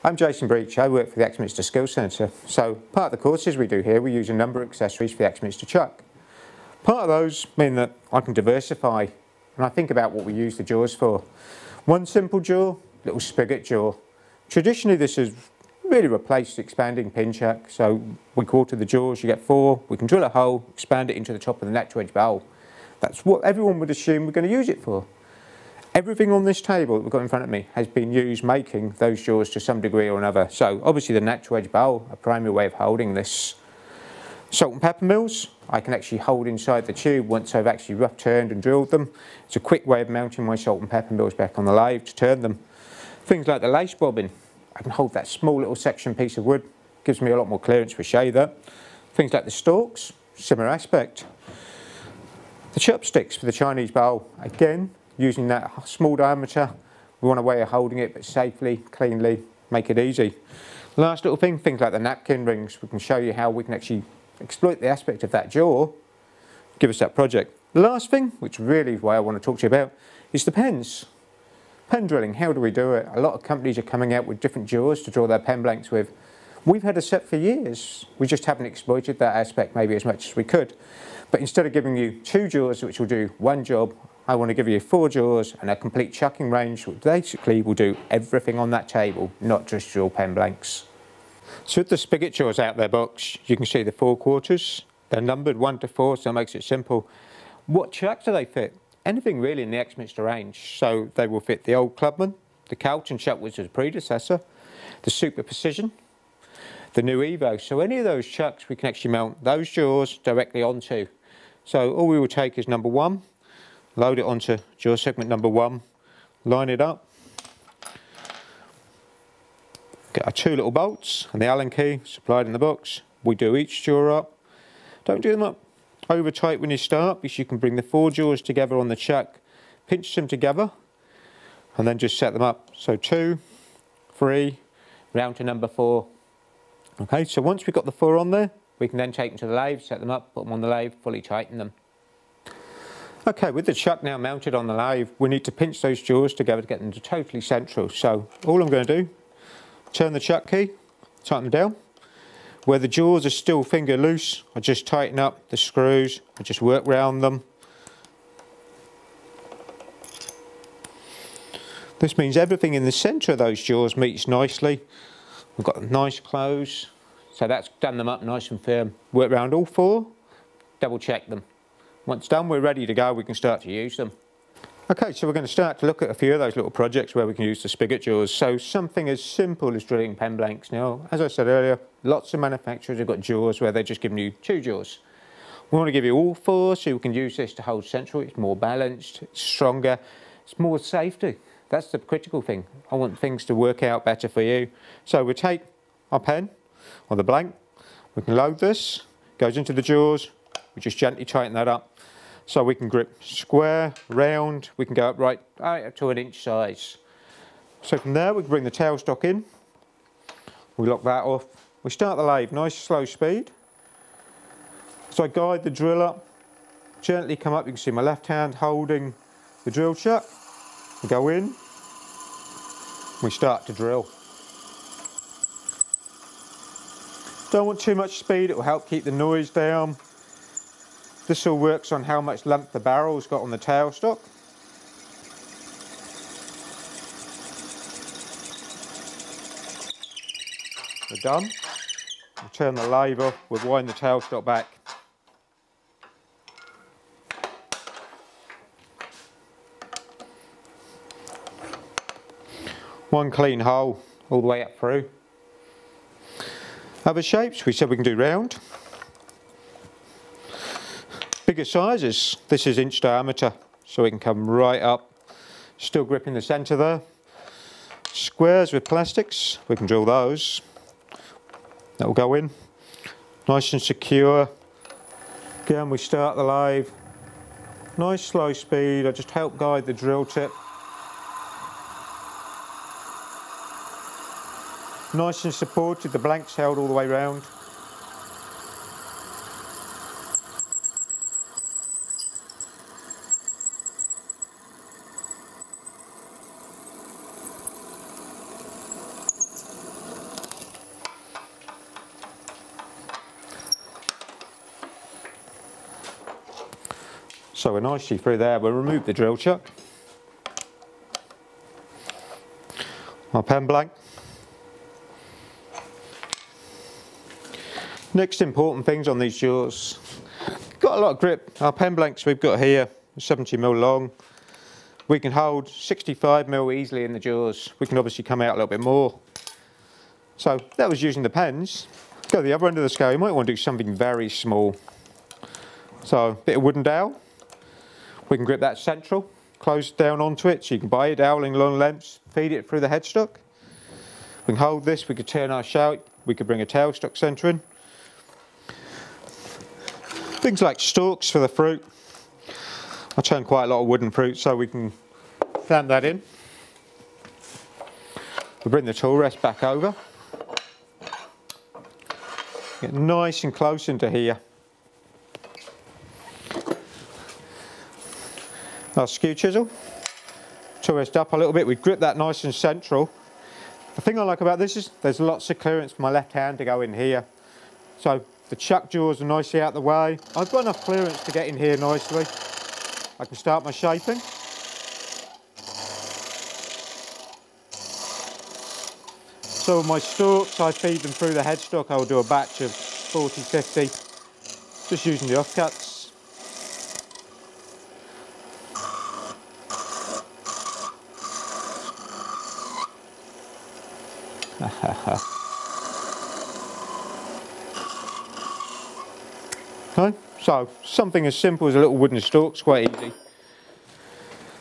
I'm Jason Breach. I work for the Axminster Skills Centre. So part of the courses we do here, we use a number of accessories for the Axminster chuck. Part of those mean that I can diversify and I think about what we use the jaws for. One simple jaw, little spigot jaw. Traditionally this has really replaced the expanding pin chuck. So we quarter the jaws, you get 4, we can drill a hole, expand it into the top of the natural edge bowl. That's what everyone would assume we're going to use it for. Everything on this table that we've got in front of me has been used making those jaws to some degree or another. So obviously the natural edge bowl, a primary way of holding this. Salt and pepper mills, I can actually hold inside the tube once I've actually rough turned and drilled them. It's a quick way of mounting my salt and pepper mills back on the lathe to turn them. Things like the lace bobbin, I can hold that small little section piece of wood, gives me a lot more clearance for shaver. Things like the stalks, similar aspect. The chopsticks for the Chinese bowl, again, using that small diameter, we want a way of holding it but safely, cleanly, make it easy. Last little thing, things like the napkin rings, we can show you how we can actually exploit the aspect of that jaw, give us that project. The last thing, which really is why I want to talk to you about, is the pens. Pen drilling, how do we do it? A lot of companies are coming out with different jaws to draw their pen blanks with. We've had a set for years, we just haven't exploited that aspect maybe as much as we could. But instead of giving you 2 jaws which will do one job, I want to give you 4 jaws and a complete chucking range which basically will do everything on that table, not just drill pen blanks. So with the spigot jaws out of their box, you can see the 4 quarters. They're numbered 1 to 4, so it makes it simple. What chuck do they fit? Anything really in the Axminster range. So they will fit the old Clubman, the Calton chuck which was a predecessor, the Super Precision, the new Evo. So any of those chucks we can actually mount those jaws directly onto. So all we will take is number 1, load it onto jaw segment number 1, line it up, get our 2 little bolts and the Allen key supplied in the box. We do each jaw up. Don't do them up over tight when you start, because you can bring the 4 jaws together on the chuck, pinch them together and then just set them up. So 2, 3, round to number 4. Okay, so once we've got the 4 on there, we can then take them to the lathe, set them up, put them on the lathe, fully tighten them. Okay, with the chuck now mounted on the lathe, we need to pinch those jaws together to get them to totally central. So all I'm going to do, turn the chuck key, tighten them down. Where the jaws are still finger loose, I just tighten up the screws, I just work round them. This means everything in the centre of those jaws meets nicely. We've got them nice close, so that's done them up nice and firm. Work round all 4, double check them. Once done, we're ready to go, we can start to use them. Okay, so we're going to start to look at a few of those little projects where we can use the spigot jaws. So something as simple as drilling pen blanks. Now, as I said earlier, lots of manufacturers have got jaws where they're just giving you 2 jaws. We want to give you all 4 so you can use this to hold central. It's more balanced, it's stronger, it's more safety. That's the critical thing. I want things to work out better for you. So we take our pen or the blank, we can load this, goes into the jaws, we just gently tighten that up. So we can grip square, round, we can go up right up to an inch size. So from there we can bring the tailstock in, we lock that off, we start the lathe, nice slow speed. So I guide the drill up, gently come up, you can see my left hand holding the drill chuck, we go in, we start to drill. Don't want too much speed, it will help keep the noise down. This all works on how much lump the barrel's got on the tailstock. We're done. We'll turn the lathe off, we'll wind the tailstock back. One clean hole all the way up through. Other shapes, we said we can do round. Bigger sizes, this is inch diameter, so we can come right up, still gripping the centre there. Squares with plastics, we can drill those. That will go in, nice and secure. Again, we start the lathe, nice slow speed, I just help guide the drill tip. Nice and supported, the blank's held all the way round. So we're nicely through there. We'll remove the drill chuck. Our pen blank. Next important things on these jaws. Got a lot of grip. Our pen blanks we've got here, 70mm long. We can hold 65mm easily in the jaws. We can obviously come out a little bit more. So that was using the pens. Go to the other end of the scale, you might want to do something very small. So a bit of wooden dowel. We can grip that central, close down onto it, so you can buy a dowel in long lengths, feed it through the headstock. We can hold this, we could turn our shout, we could bring a tailstock centre in. Things like stalks for the fruit. I turn quite a lot of wooden fruit, so we can clamp that in. We'll bring the tool rest back over. Get nice and close into here. Our skew chisel. Tool rest up a little bit, we grip that nice and central. The thing I like about this is there's lots of clearance for my left hand to go in here. So the chuck jaws are nicely out the way. I've got enough clearance to get in here nicely. I can start my shaping. So with my stalks, I feed them through the headstock. I'll do a batch of 40, 50, just using the offcuts. Okay, so something as simple as a little wooden stalk's quite easy.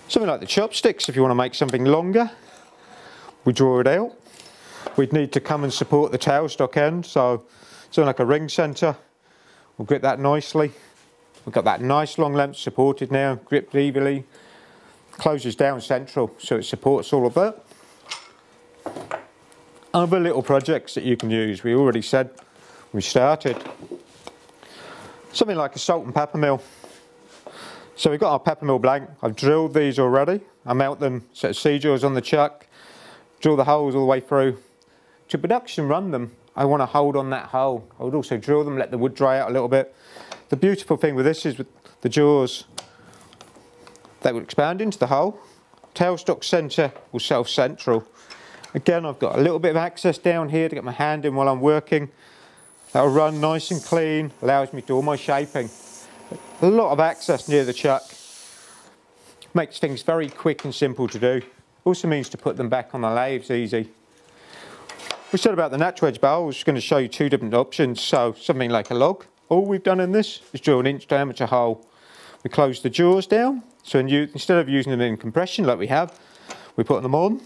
Something like the chopsticks, if you want to make something longer, we draw it out. We'd need to come and support the tailstock end, so something like a ring centre, we'll grip that nicely. We've got that nice long length supported now, gripped evenly, closes down central so it supports all of that. Other little projects that you can use, we already said we started. Something like a salt and pepper mill. So we've got our pepper mill blank. I've drilled these already. I mount them, set of C-jaws on the chuck, drill the holes all the way through. To production run them, I want to hold on that hole. I would also drill them, let the wood dry out a little bit. The beautiful thing with this is with the jaws, they will expand into the hole. Tailstock centre will self-central. Again, I've got a little bit of access down here to get my hand in while I'm working. That'll run nice and clean, allows me to do all my shaping. A lot of access near the chuck. Makes things very quick and simple to do. Also means to put them back on the lathes easy. We said about the natural edge bowl, I was going to show you two different options. So something like a log. All we've done in this is drill an inch diameter hole. We close the jaws down, so instead of using them in compression like we have, we put them on.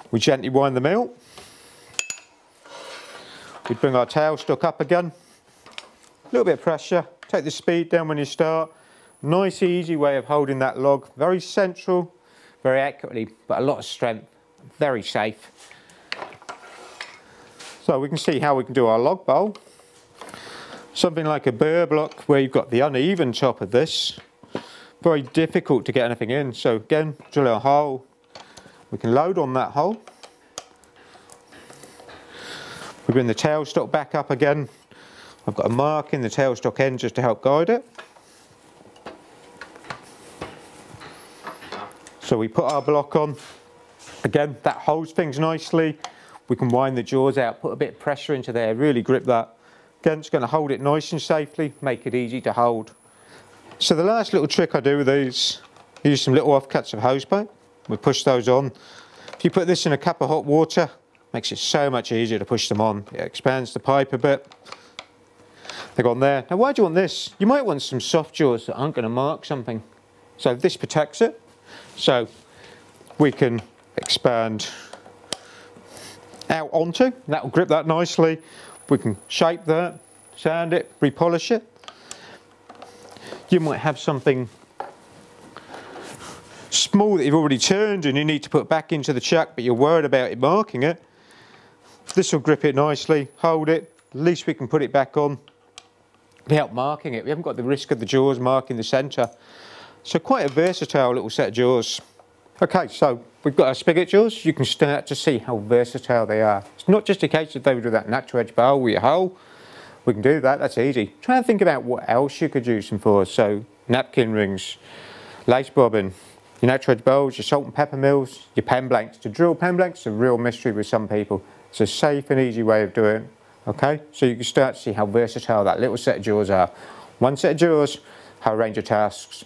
We gently wind them out. We bring our tailstock up again. A little bit of pressure. Take the speed down when you start. Nice easy way of holding that log. Very central, very accurately, but a lot of strength. Very safe. So we can see how we can do our log bowl. Something like a burr block where you've got the uneven top of this. Very difficult to get anything in. So again, drill a hole. We can load on that hole. We bring the tailstock back up again. I've got a mark in the tailstock end just to help guide it. So we put our block on. Again, that holds things nicely. We can wind the jaws out, put a bit of pressure into there, really grip that. Again, it's going to hold it nice and safely, make it easy to hold. So the last little trick I do with these, use some little offcuts of hose pipe. We push those on. If you put this in a cup of hot water, makes it so much easier to push them on. It expands the pipe a bit. They've gone there. Now why do you want this? You might want some soft jaws that aren't going to mark something. So this protects it. So we can expand out onto. That will grip that nicely. We can shape that, sand it, repolish it. You might have something small that you've already turned and you need to put back into the chuck, but you're worried about it marking it. This will grip it nicely, hold it, at least we can put it back on without marking it. We haven't got the risk of the jaws marking the centre. So quite a versatile little set of jaws. Okay, so we've got our spigot jaws. You can start to see how versatile they are. It's not just a case of they would do that natural edge bowl with your hole. We can do that, that's easy. Try and think about what else you could use them for. So napkin rings, lace bobbin, your natural edge bowls, your salt and pepper mills, your pen blanks. To drill pen blanks is a real mystery with some people. It's a safe and easy way of doing it. Okay, so you can start to see how versatile that little set of jaws are. One set of jaws, how a range of tasks.